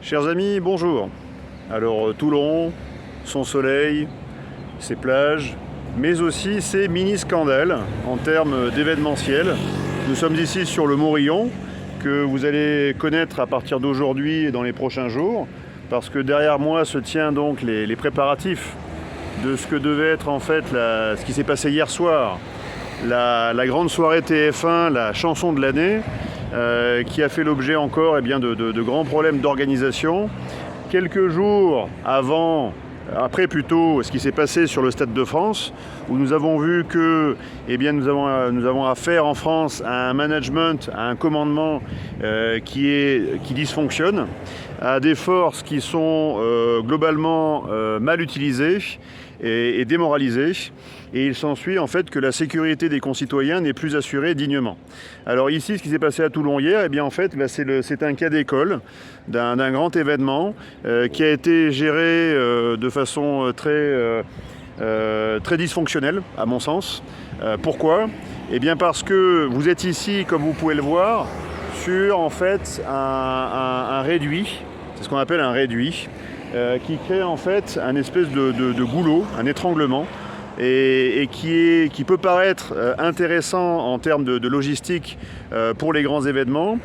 Chers amis, bonjour. Alors Toulon, son soleil, ses plages, mais aussi ses mini-scandales en termes d'événementiel. Nous sommes ici sur le Morillon, que vous allez connaître à partir d'aujourd'hui et dans les prochains jours, parce que derrière moi se tient donc les préparatifs de ce que devait être en fait ce qui s'est passé hier soir, la grande soirée TF1, la chanson de l'année, qui a fait l'objet encore de grands problèmes d'organisation. Quelques jours après plutôt, ce qui s'est passé sur le Stade de France, où nous avons vu que nous avons affaire en France à un management, à un commandement qui dysfonctionne, à des forces qui sont globalement mal utilisées et démoralisées. Et il s'ensuit en fait que la sécurité des concitoyens n'est plus assurée dignement. Alors ici, ce qui s'est passé à Toulon hier, c'est un cas d'école d'un grand événement qui a été géré de façon très dysfonctionnelle, à mon sens. Pourquoi ? Parce que vous êtes ici, comme vous pouvez le voir, sur en fait un réduit, c'est ce qu'on appelle un réduit, qui crée en fait un espèce de goulot, un étranglement, et qui peut paraître intéressant en termes de logistique pour les grands événements,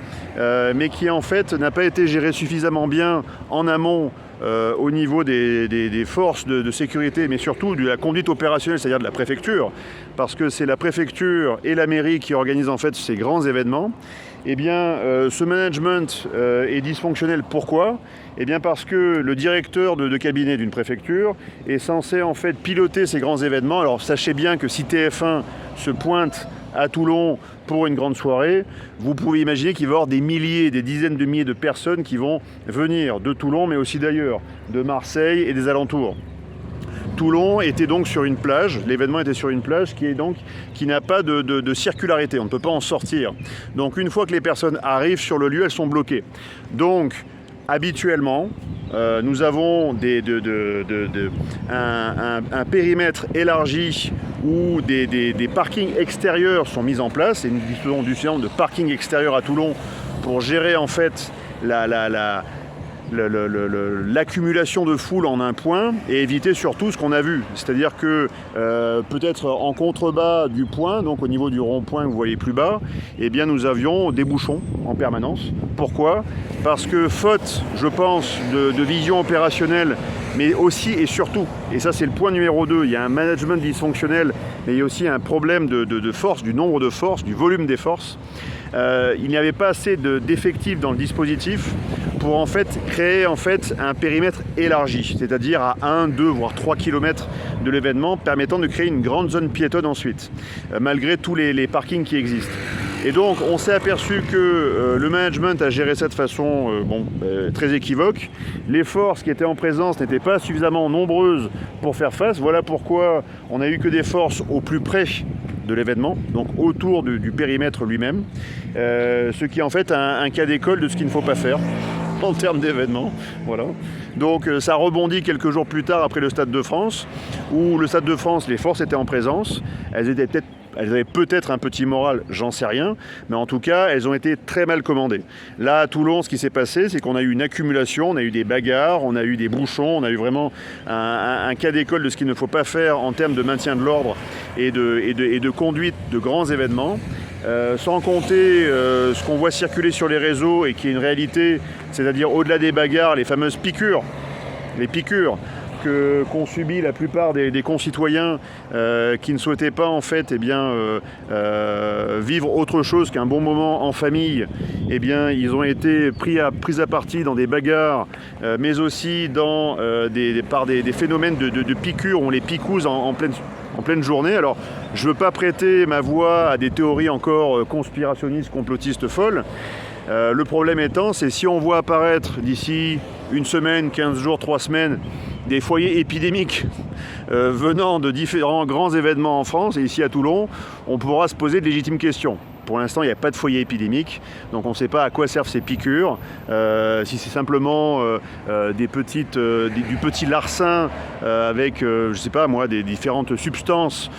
mais qui en fait n'a pas été géré suffisamment bien en amont au niveau des forces de sécurité, mais surtout de la conduite opérationnelle, c'est-à-dire de la préfecture, parce que c'est la préfecture et la mairie qui organisent en fait ces grands événements. Ce management est dysfonctionnel. Pourquoi ? Parce que le directeur de cabinet d'une préfecture est censé en fait piloter ces grands événements. Alors sachez bien que si TF1 se pointe à Toulon pour une grande soirée, vous pouvez imaginer qu'il va y avoir des milliers, des dizaines de milliers de personnes qui vont venir de Toulon, mais aussi d'ailleurs, de Marseille et des alentours. Toulon était donc sur une plage, l'événement était sur une plage qui n'a pas de circularité, on ne peut pas en sortir. Donc une fois que les personnes arrivent sur le lieu, elles sont bloquées. Donc habituellement, nous avons un périmètre élargi où des parkings extérieurs sont mis en place, et nous disposons du système de parking extérieur à Toulon pour gérer en fait l'accumulation de foule en un point et éviter surtout ce qu'on a vu. C'est-à-dire que peut-être en contrebas du point, donc au niveau du rond-point que vous voyez plus bas, nous avions des bouchons en permanence. Pourquoi ? Parce que faute, je pense, de vision opérationnelle, mais aussi et surtout, et ça c'est le point numéro 2, il y a un management dysfonctionnel, mais il y a aussi un problème de force, du nombre de forces, du volume des forces. Il n'y avait pas assez d'effectifs dans le dispositif pour en fait créer un périmètre élargi, c'est-à-dire à 1, 2, voire 3 km de l'événement, permettant de créer une grande zone piétonne ensuite, malgré tous les parkings qui existent. Et donc on s'est aperçu que le management a géré ça de façon très équivoque. Les forces qui étaient en présence n'étaient pas suffisamment nombreuses pour faire face. Voilà pourquoi on n'a eu que des forces au plus près de l'événement, donc autour du périmètre lui-même, ce qui est en fait un cas d'école de ce qu'il ne faut pas faire en termes d'événements. Voilà. Donc ça rebondit quelques jours plus tard après le Stade de France, où le Stade de France, les forces étaient en présence, elles avaient peut-être un petit moral, j'en sais rien, mais en tout cas, elles ont été très mal commandées. Là, à Toulon, ce qui s'est passé, c'est qu'on a eu une accumulation, on a eu des bagarres, on a eu des bouchons, on a eu vraiment un cas d'école de ce qu'il ne faut pas faire en termes de maintien de l'ordre et de conduite de grands événements. Sans compter ce qu'on voit circuler sur les réseaux et qui est une réalité, c'est-à-dire au-delà des bagarres, les fameuses piqûres, qu'ont subi la plupart des concitoyens qui ne souhaitaient pas en fait vivre autre chose qu'un bon moment en famille. Ils ont été pris à partie dans des bagarres, mais aussi par des phénomènes de piqûres, on les picouse en pleine journée. Alors, je ne veux pas prêter ma voix à des théories encore conspirationnistes, complotistes folles. Le problème étant, c'est si on voit apparaître d'ici une semaine, 15 jours, 3 semaines, des foyers épidémiques venant de différents grands événements en France, et ici à Toulon, on pourra se poser de légitimes questions. Pour l'instant, il n'y a pas de foyer épidémique, donc on ne sait pas à quoi servent ces piqûres. Si c'est simplement du petit larcin avec, je ne sais pas moi, des différentes substances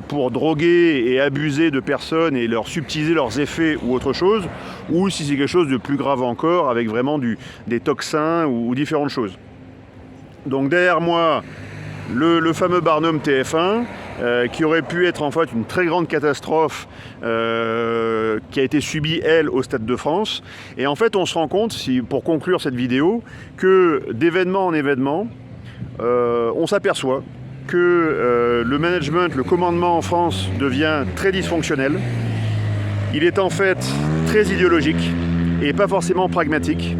pour droguer et abuser de personnes et leur subtiliser leurs effets ou autre chose, ou si c'est quelque chose de plus grave encore avec vraiment des toxins ou différentes choses. Donc derrière moi, le fameux Barnum TF1, qui aurait pu être en fait une très grande catastrophe qui a été subie, elle, au Stade de France. Et en fait, on se rend compte, pour conclure cette vidéo, que d'événement en événement, on s'aperçoit que le management, le commandement en France devient très dysfonctionnel. Il est en fait très idéologique et pas forcément pragmatique.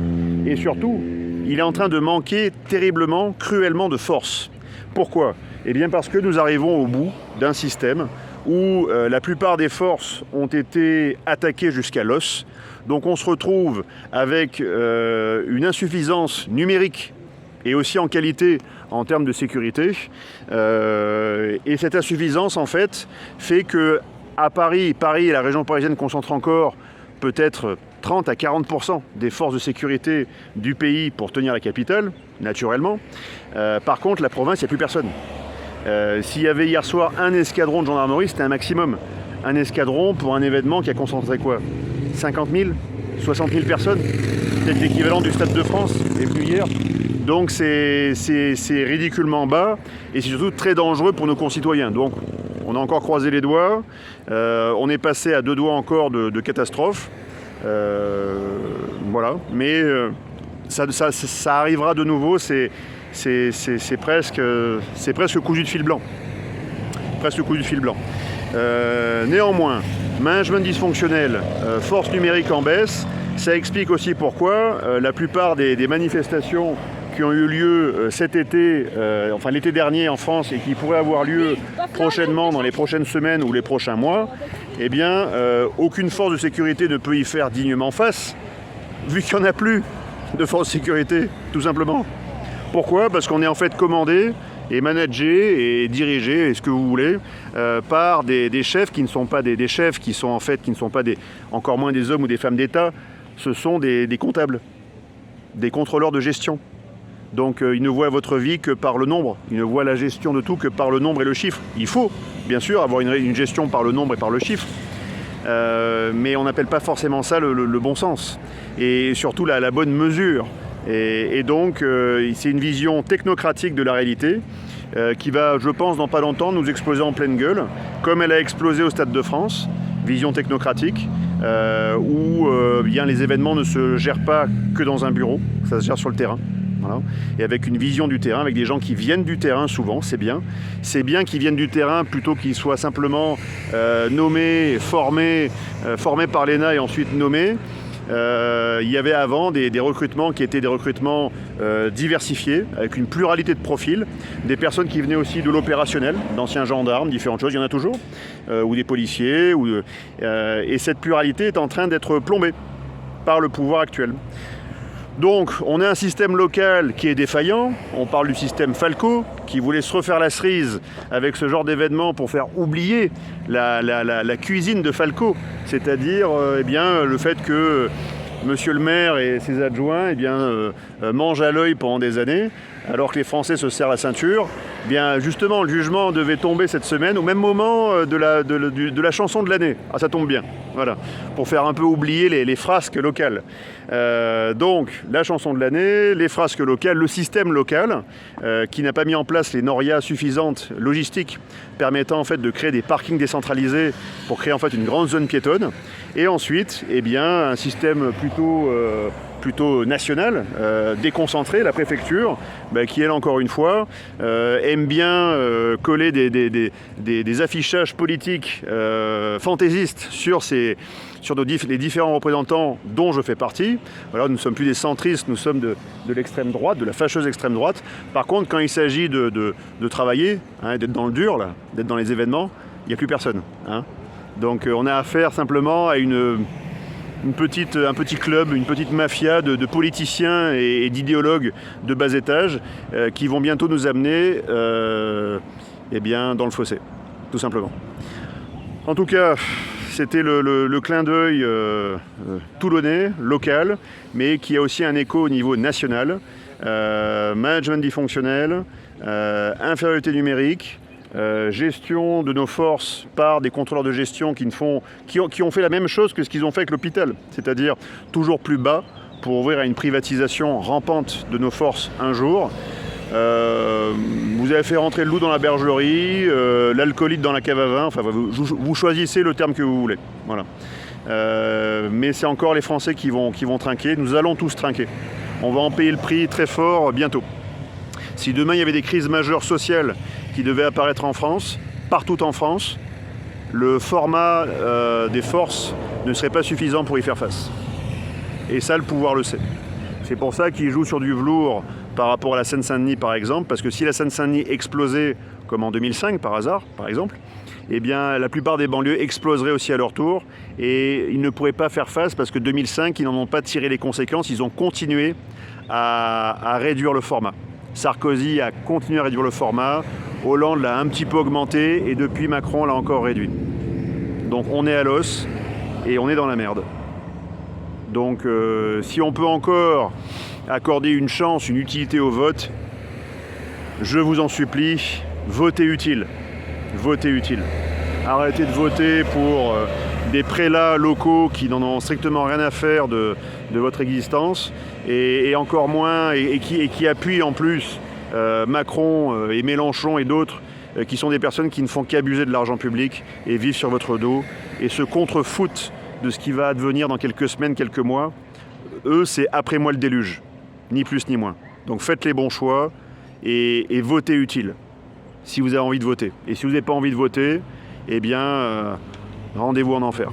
Et surtout, il est en train de manquer terriblement, cruellement de force. Pourquoi ? Eh bien parce que nous arrivons au bout d'un système où la plupart des forces ont été attaquées jusqu'à l'os. Donc on se retrouve avec une insuffisance numérique et aussi en qualité en termes de sécurité. Et cette insuffisance en fait que à Paris et la région parisienne concentrent encore peut-être 30 à 40% des forces de sécurité du pays pour tenir la capitale, naturellement. Par contre, la province, il n'y a plus personne. S'il y avait hier soir un escadron de gendarmerie, c'était un maximum. Un escadron pour un événement qui a concentré quoi ? 50 000 60 000 personnes, peut-être l'équivalent du Stade de France, et plus hier. Donc c'est ridiculement bas, et c'est surtout très dangereux pour nos concitoyens. Donc on a encore croisé les doigts, on est passé à 2 doigts encore de catastrophe. Voilà, mais ça arrivera de nouveau, c'est presque cousu de fil blanc. Presque cousu de fil blanc. Néanmoins, management dysfonctionnel, force numérique en baisse, ça explique aussi pourquoi la plupart des manifestations qui ont eu lieu cet été, enfin l'été dernier en France et qui pourraient avoir lieu prochainement dans les prochaines semaines ou les prochains mois, eh bien, aucune force de sécurité ne peut y faire dignement face, vu qu'il n'y en a plus de force de sécurité, tout simplement. Pourquoi ? Parce qu'on est en fait commandé et managé et dirigé, et ce que vous voulez, par des chefs qui ne sont pas des chefs, qui sont en fait, qui ne sont pas encore moins des hommes ou des femmes d'État, ce sont des comptables, des contrôleurs de gestion. Donc ils ne voient votre vie que par le nombre, ils ne voient la gestion de tout que par le nombre et le chiffre. Il faut, bien sûr, avoir une gestion par le nombre et par le chiffre, mais on n'appelle pas forcément ça le bon sens, et surtout la bonne mesure. Et donc c'est une vision technocratique de la réalité qui va, je pense, dans pas longtemps nous exploser en pleine gueule, comme elle a explosé au Stade de France, vision technocratique, où bien, les événements ne se gèrent pas que dans un bureau, ça se gère sur le terrain. Voilà. Et avec une vision du terrain, avec des gens qui viennent du terrain souvent, c'est bien. C'est bien qu'ils viennent du terrain plutôt qu'ils soient simplement nommés, formés par l'ENA et ensuite nommés. Il y avait avant des recrutements qui étaient des recrutements diversifiés, avec une pluralité de profils, des personnes qui venaient aussi de l'opérationnel, d'anciens gendarmes, différentes choses, il y en a toujours, ou des policiers, et cette pluralité est en train d'être plombée par le pouvoir actuel. Donc, on a un système local qui est défaillant. On parle du système Falco, qui voulait se refaire la cerise avec ce genre d'événement pour faire oublier la cuisine de Falco. C'est-à-dire eh bien, le fait que monsieur le maire et ses adjoints mangent à l'œil pendant des années, alors que les Français se serrent la ceinture. Bien, justement, le jugement devait tomber cette semaine, au même moment de la chanson de l'année. Ah, ça tombe bien, voilà, pour faire un peu oublier les frasques locales. Donc, la chanson de l'année, les frasques locales, le système local, qui n'a pas mis en place les norias suffisantes logistiques permettant en fait de créer des parkings décentralisés pour créer en fait une grande zone piétonne. Et ensuite, eh bien, un système plutôt national, déconcentré, la préfecture, qui elle encore une fois aime bien coller des affichages politiques fantaisistes sur les différents représentants dont je fais partie. Voilà, nous ne sommes plus des centristes, nous sommes de l'extrême droite, de la fâcheuse extrême droite. Par contre, quand il s'agit de travailler, d'être dans le dur, là, d'être dans les événements, il n'y a plus personne. Donc on a affaire simplement à un petit club, une petite mafia de politiciens et d'idéologues de bas étage qui vont bientôt nous amener dans le fossé, tout simplement. En tout cas, c'était le clin d'œil toulonnais, local, mais qui a aussi un écho au niveau national. Management dysfonctionnel, infériorité numérique, gestion de nos forces par des contrôleurs de gestion qui ont fait la même chose que ce qu'ils ont fait avec l'hôpital, c'est-à-dire toujours plus bas pour ouvrir à une privatisation rampante de nos forces un jour. Vous avez fait rentrer le loup dans la bergerie, l'alcoolite dans la cave à vin, enfin vous choisissez le terme que vous voulez. Voilà. Mais c'est encore les Français qui vont trinquer, nous allons tous trinquer. On va en payer le prix très fort bientôt. Si demain il y avait des crises majeures sociales qui devaient apparaître en France, partout en France, le format des forces ne serait pas suffisant pour y faire face. Et ça, le pouvoir le sait. C'est pour ça qu'il joue sur du velours par rapport à la Seine-Saint-Denis, par exemple, parce que si la Seine-Saint-Denis explosait, comme en 2005 par hasard, par exemple, eh bien la plupart des banlieues exploseraient aussi à leur tour et ils ne pourraient pas faire face parce que 2005, ils n'en ont pas tiré les conséquences, ils ont continué à réduire le format. Sarkozy a continué à réduire le format, Hollande l'a un petit peu augmenté et depuis Macron l'a encore réduit. Donc on est à l'os et on est dans la merde. Donc si on peut encore accorder une chance, une utilité au vote, je vous en supplie, votez utile. Votez utile. Arrêtez de voter pour des prélats locaux qui n'en ont strictement rien à faire de votre existence et encore moins et qui appuient en plus Macron et Mélenchon et d'autres qui sont des personnes qui ne font qu'abuser de l'argent public et vivent sur votre dos et se contrefoutent de ce qui va advenir dans quelques semaines, quelques mois. Eux, c'est après moi le déluge, ni plus ni moins. Donc faites les bons choix et votez utile si vous avez envie de voter. Et si vous n'avez pas envie de voter, eh bien, rendez-vous en enfer.